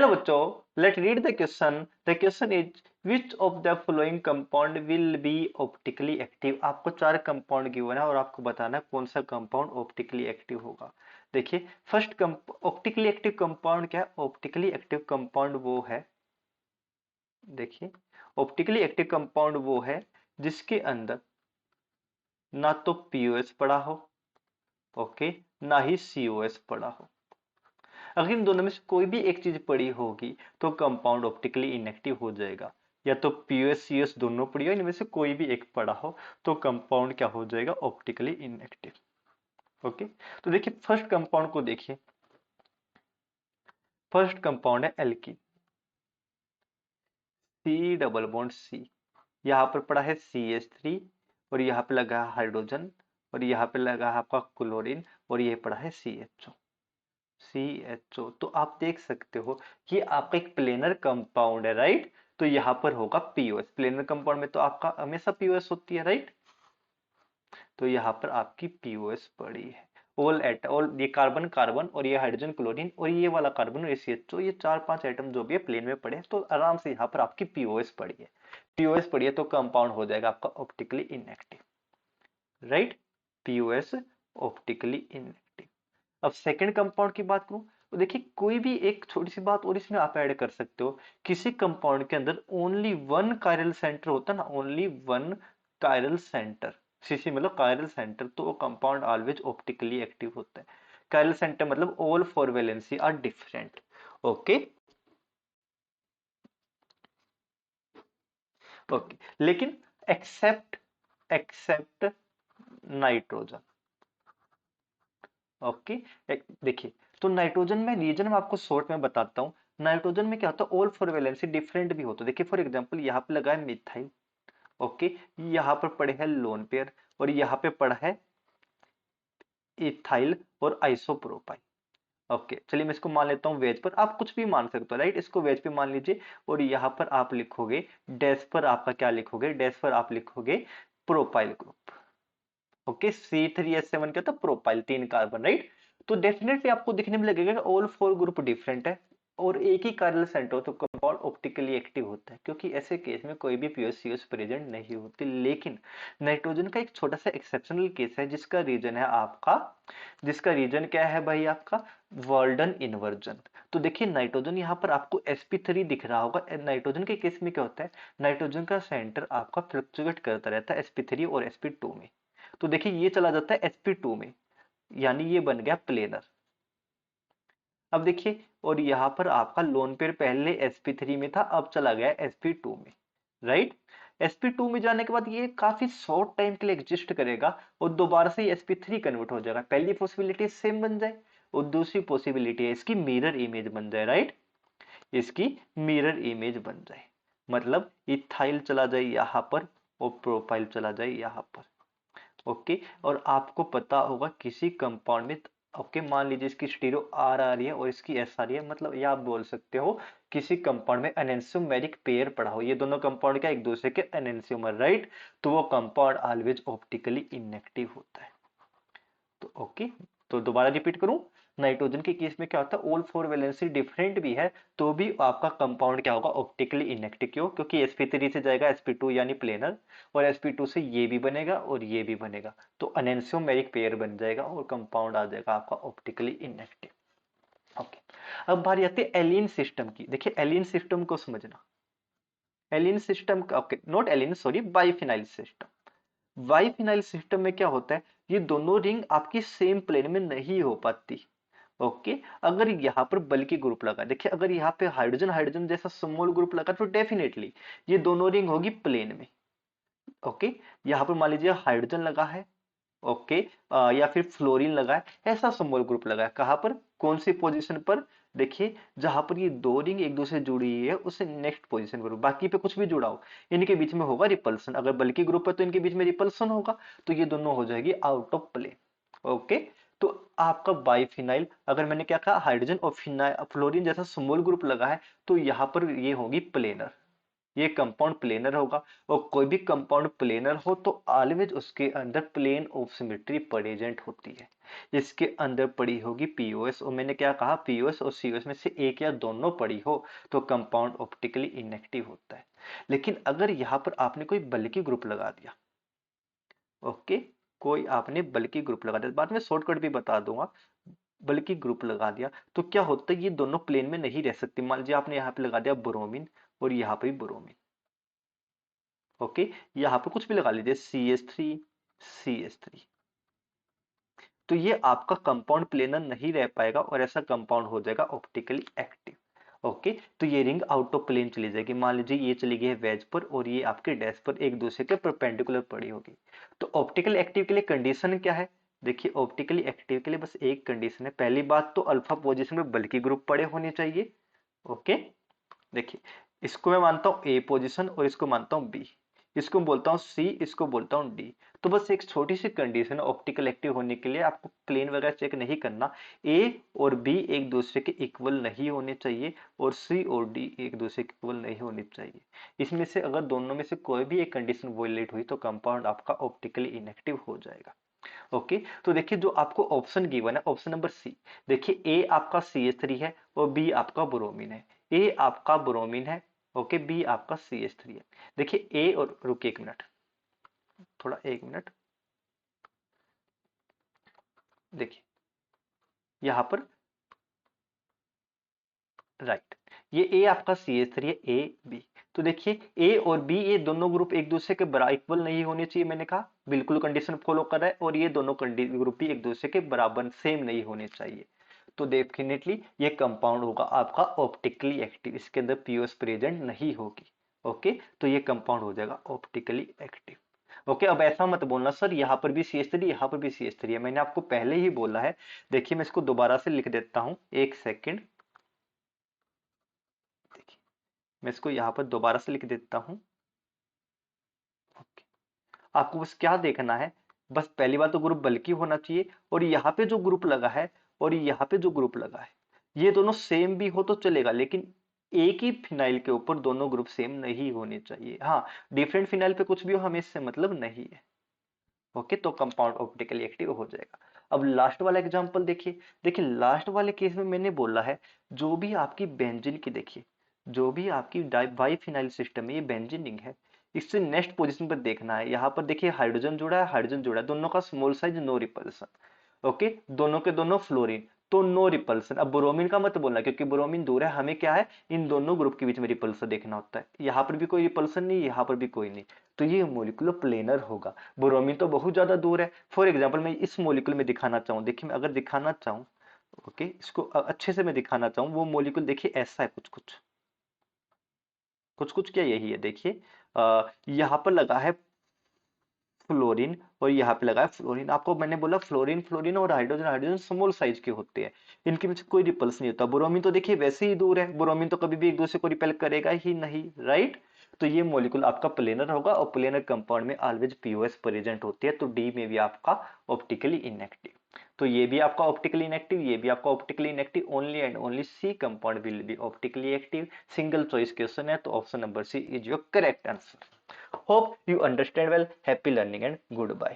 बच्चों, let read the question. The question is which of the following compound will be optically active. आपको 4 compound given है और आपको बताना है कौन सा कंपाउंड ऑप्टिकली एक्टिव होगा। देखिए फर्स्ट ऑप्टिकली एक्टिव कंपाउंड क्या है? ऑप्टिकली एक्टिव कंपाउंड वो है, देखिए ऑप्टिकली एक्टिव कंपाउंड वो है जिसके अंदर ना तो पीओएस पड़ा हो, ओके, ना ही सीओएस पड़ा हो। अगर इन दोनों में से कोई भी एक चीज पड़ी होगी तो कंपाउंड ऑप्टिकली इनएक्टिव हो जाएगा। या तो पीओएस सीओएस दोनों पड़ी हो, इनमें से कोई भी एक पड़ा हो तो कंपाउंड क्या हो जाएगा? Optically inactive. ओके, तो देखिए फर्स्ट कंपाउंड को देखिए। फर्स्ट कंपाउंड है alkene, C double bond C. यहाँ पर पड़ा है CH3 और यहाँ पे लगा है हाइड्रोजन और यहाँ पे लगा है आपका क्लोरीन और ये पड़ा है CHO। CHO तो आप देख सकते हो कि आपका एक प्लेनर कंपाउंड है, राइट। तो यहाँ पर होगा पीओएस। प्लेनर कंपाउंड में तो आपका हमेशा पीओएस होती है, राइट। तो यहाँ पर आपकी पीओएस पड़ी है। ऑल ये कार्बन कार्बन और ये हाइड्रोजन क्लोरीन और ये वाला कार्बन और CHO, ये 4-5 एटम जो भी है प्लेन में पड़े हैं, तो आराम से यहाँ पर आपकी पीओएस पड़ी है। पीओएस पड़ी है तो कंपाउंड हो जाएगा आपका optically inactive, right. POS optically inactive. अब सेकंड कंपाउंड की बात करूं तो देखिए कोई भी एक छोटी सी बात और इसमें आप ऐड कर सकते हो। किसी कंपाउंड के अंदर ओनली वन कायरल सेंटर होता है ना, only one chiral centre, CC मतलब कायरल सेंटर, तो वो कंपाउंड ऑलवेज ऑप्टिकली एक्टिव होता है। कायरल सेंटर मतलब all four valency are different. Okay okay, लेकिन एक्सेप्ट एक्सेप्ट नाइट्रोजन। ओके, देखिए तो नाइट्रोजन में रीजन में आपको शॉर्ट में बताता हूँ। नाइट्रोजन में क्या होता है? ऑल फोर वैलेंसी डिफरेंट भी होता है। देखिए फॉर एग्जांपल यहाँ पे लगा है मिथाइल, ओके, यहाँ पर पड़े हैं लोन पेयर और यहाँ पे पड़ा है इथाइल और आइसोप्रोपाइल। ओके चलिए मैं इसको मान लेता हूँ वेज पर, आप कुछ भी मान सकते हो, राइट। इसको वेज पे मान लीजिए और यहाँ पर आप लिखोगे डैश पर आपका क्या लिखोगे? डैश पर आप लिखोगे प्रोपाइल ग्रुप। ओके, C3H7 क्या था? Propyl, 3 carbon, right. तो डेफिनेटली आपको दिखने में लगेगा कि ऑल फोर ग्रुप डिफरेंट है और एक ही कार्बन सेंटर हो तो कंपाउंड ऑप्टिकली एक्टिव होता है, क्योंकि ऐसे केस में कोई भी पीओएस प्रेजेंट नहीं होती। लेकिन नाइट्रोजन का एक छोटा सा एक्सेप्शनल केस है जिसका रीजन है आपका, जिसका रीजन क्या है भाई? आपका वर्ल्डन इन्वर्जन। तो देखिए नाइट्रोजन यहाँ पर आपको sp3 दिख रहा होगा। नाइट्रोजन के केस में क्या होता है? नाइट्रोजन का सेंटर आपका फ्लक्चुएट करता रहता है sp3 और sp2 में। तो देखिए ये चला जाता है sp2 में, यानी ये बन गया प्लेनर। अब देखिए और यहाँ पर आपका लोन पेयर पहले sp3 में था, अब चला गया sp2 में, राइट। sp2 में जाने के बाद ये काफी शॉर्ट टाइम के लिए एग्जिस्ट करेगा और दोबारा से sp3 कन्वर्ट हो जाएगा। पहली पॉसिबिलिटी सेम बन जाए और दूसरी पॉसिबिलिटी है इसकी मिरर इमेज बन जाए, राइट। इसकी मिरर इमेज बन जाए, मतलब इथाइल चला जाए यहाँ पर और प्रोपाइल चला जाए यहाँ पर। ओके, और आपको पता होगा किसी कंपाउंड में, ओके मान लीजिए इसकी स्टीरियो आर आ रही है और इसकी एस आ रही है, मतलब ये आप बोल सकते हो किसी कंपाउंड में एनेंसियोमेरिक पेयर पड़ा हो, ये दोनों कंपाउंड क्या एक दूसरे के एनेंसियोमर, राइट। तो वो कंपाउंड ऑलवेज ऑप्टिकली इनएक्टिव होता है। तो ओके, तो दोबारा रिपीट करूं, नाइट्रोजन के केस में क्या होता है? ऑल फोर वैलेंसी डिफरेंट भी है तो भी आपका कंपाउंड क्या होगा? Optically inactive. क्यों? क्योंकि sp3 से जाएगा sp2 यानी प्लेनर और sp2 से ये भी बनेगा और ये भी बनेगा, तो एनेंसियोमेरिक पेयर बन जाएगा और कंपाउंड आ जाएगा आपका ऑप्टिकली इनएक्टिव। ओके, अब बारी आती है एलिन सिस्टम की। देखिए एलिन सिस्टम को समझना। एलिन सिस्टम का, okay not allene sorry, biphenyl system. Biphenyl system में क्या होता है? ये दोनों रिंग आपकी सेम प्लेन में नहीं हो पाती। ओके, अगर यहाँ पर बल्कि ग्रुप लगा, देखिए अगर यहाँ पे हाइड्रोजन हाइड्रोजन जैसा स्मॉल ग्रुप लगा तो डेफिनेटली ये दोनों रिंग होगी प्लेन में। ओके, यहाँ पर मान लीजिए हाइड्रोजन लगा है, ओके, या फिर फ्लोरीन लगा है, ऐसा स्मॉल ग्रुप लगा है, कहाँ पर? कौन सी पोजीशन पर? देखिए जहां पर ये दो रिंग एक दूसरे से जुड़ी हुई है उससे नेक्स्ट पोजीशन पर, बाकी पे कुछ भी जुड़ा हो इनके बीच में होगा रिपल्सन। अगर बल्कि ग्रुप है तो इनके बीच में रिपल्सन होगा, तो ये दोनों हो जाएगी आउट ऑफ प्लेन। ओके, तो आपका बाइफिनाइल, अगर मैंने क्या कहा हाइड्रोजन और फिनाइल फ्लोरीन जैसा स्मॉल ग्रुप लगा है तो यहाँ पर ये होगी प्लेनर, ये कंपाउंड प्लेनर होगा, और कोई भी कंपाउंड प्लेनर हो तो ऑलवेज उसके अंदर प्लेन ऑफ सिमेट्री प्रेजेंट होती है। इसके अंदर पड़ी होगी पीओएस, और मैंने क्या कहा, पीओएस और सीओएस में से एक या दोनों पड़ी हो तो कंपाउंड ऑप्टिकली इनएक्टिव होता है। लेकिन अगर यहां पर आपने कोई बल्कि ग्रुप लगा दिया, ओके, कोई आपने बल्कि ग्रुप लगा दिया, बाद में शॉर्टकट भी बता दूंगा, बल्कि ग्रुप लगा दिया तो क्या होता है, ये दोनों प्लेन में नहीं रह सकती। मान लीजिए आपने यहाँ पे लगा दिया ब्रोमीन और यहाँ पे भी ब्रोमीन, ओके, यहाँ पे कुछ भी लगा लीजिए CH3 तो ये आपका कंपाउंड प्लेनर नहीं रह पाएगा और ऐसा कंपाउंड हो जाएगा ऑप्टिकली एक्टिव। ओके, तो ये रिंग आउट ऑफ प्लेन चली जाएगी। मान लीजिए ये चली गई है वेज पर और ये आपके डैश पर एक दूसरे के परपेंडिकुलर पड़ी होगी, तो ऑप्टिकल एक्टिव के लिए कंडीशन क्या है, देखिए ऑप्टिकली एक्टिव के लिए बस एक कंडीशन है, पहली बात तो अल्फा पोजीशन में बल्कि ग्रुप पड़े होने चाहिए। ओके, देखिए इसको मैं मानता हूं ए पोजीशन और इसको मानता हूं बी, इसको बोलता हूं सी, इसको बोलता हूं डी। तो बस एक छोटी सी कंडीशन है ऑप्टिकल एक्टिव होने के लिए, आपको प्लेन वगैरह चेक नहीं करना, ए और बी एक दूसरे के इक्वल नहीं होने चाहिए और सी और डी एक दूसरे के इक्वल नहीं होने चाहिए। इसमें से अगर दोनों में से कोई भी एक कंडीशन वोलेट हुई तो कंपाउंड आपका ऑप्टिकली इनएक्टिव हो जाएगा। ओके, तो देखिए जो आपको ऑप्शन गिवन है, ऑप्शन नंबर सी, देखिए ए आपका CH3 है और बी आपका ब्रोमीन है, ए आपका ब्रोमीन है, ओके, बी आपका CH3 है। देखिए ए और, रुकिए एक मिनट, थोड़ा एक मिनट, देखिए यहां पर राइट, ये ए आपका CH3 है, ए बी, तो देखिए ए और बी ये दोनों ग्रुप एक दूसरे के बराबर इक्वल नहीं होने चाहिए, मैंने कहा बिल्कुल कंडीशन फॉलो कर रहा है, और ये दोनों ग्रुप भी एक दूसरे के बराबर सेम नहीं होने चाहिए, तो डेफिनेटली ये कंपाउंड होगा आपका ऑप्टिकली एक्टिव, इसके अंदर पीओएस प्रेजेंट नहीं होगी। ओके, तो ये कंपाउंड हो जाएगा ऑप्टिकली एक्टिव। ओके, अब ऐसा मत बोलना सर यहाँ पर भी CH3 यहाँ पर भी CH3 है, मैंने आपको पहले ही बोला है। देखिए मैं इसको दोबारा से लिख देता हूं, एक सेकेंड, देखिए मैं इसको यहाँ पर दोबारा से लिख देता हूं। ओके, आपको बस क्या देखना है, बस पहली बात तो ग्रुप बल्कि होना चाहिए, और यहाँ पे जो ग्रुप लगा है और यहाँ पे जो ग्रुप लगा है ये दोनों सेम भी हो तो चलेगा, लेकिन एक ही फिनाइल के ऊपर दोनों ग्रुप सेम नहीं होने चाहिए। हाँ, डिफरेंट फिनाइल पे कुछ भी हो, हमें इससे मतलब नहीं है। ओके, तो कंपाउंड ऑप्टिकली एक्टिव हो जाएगा। अब लास्ट वाला एग्जांपल देखिए, देखिए लास्ट वाले केस में मैंने बोला है जो भी आपकी बेंजीन की, देखिए जो भी आपकी बाई फिनाइल सिस्टम है, ये बेंजीन रिंग है, इससे नेक्स्ट पोजीशन पर देखना है। यहाँ पर देखिए हाइड्रोजन जुड़ा है, हाइड्रोजन जुड़ा है, दोनों का small size, no repulsion. Okay, दोनों के दोनों फ्लोरीन, तो नो रिपल्सन। अब ब्रोमीन का मत बोलना क्योंकि ब्रोमीन दूर है, हमें क्या है इन दोनों ग्रुप के बीच में रिपल्सन देखना होता है, यहाँ पर भी कोई रिपल्सन नहीं, यहाँ पर भी कोई नहीं, तो ये मोलिकुलर प्लेनर होगा। ब्रोमीन तो बहुत ज्यादा दूर है। फॉर एग्जाम्पल मैं इस मोलिकुल में दिखाना चाहूँ, देखिए मैं अगर दिखाना चाहूँ, ओके, इसको अच्छे से मैं दिखाना चाहूँ, वो मोलिकुल देखिए ऐसा है, कुछ कुछ कुछ कुछ क्या यही है, देखिए यहाँ पर लगा है फ्लोरीन और यहाँ पे लगा है फ्लोरीन। आपको मैंने बोला फ्लोरीन फ्लोरीन और हाइड्रोजन हाइड्रोजन स्मॉल साइज के होते हैं, इनके बीच कोई रिपल्स नहीं होता। ब्रोमीन तो देखिए वैसे ही दूर है, ब्रोमीन तो कभी भी एक दूसरे को रिपेल करेगा ही नहीं, राइट। तो ये मॉलिक्यूल आपका प्लेनर होगा और प्लेनर कंपाउंड में ऑलवेज पीओएस प्रेजेंट होती है, तो डी में भी आपका ऑप्टिकली इनएक्टिव। तो ये भी आपका ऑप्टिकली इनएक्टिव, ये भी आपका optically inactive, only and only C compound will be optically active. Single choice question है, तो option number C is your correct answer. Hope you understand well. Happy learning and goodbye.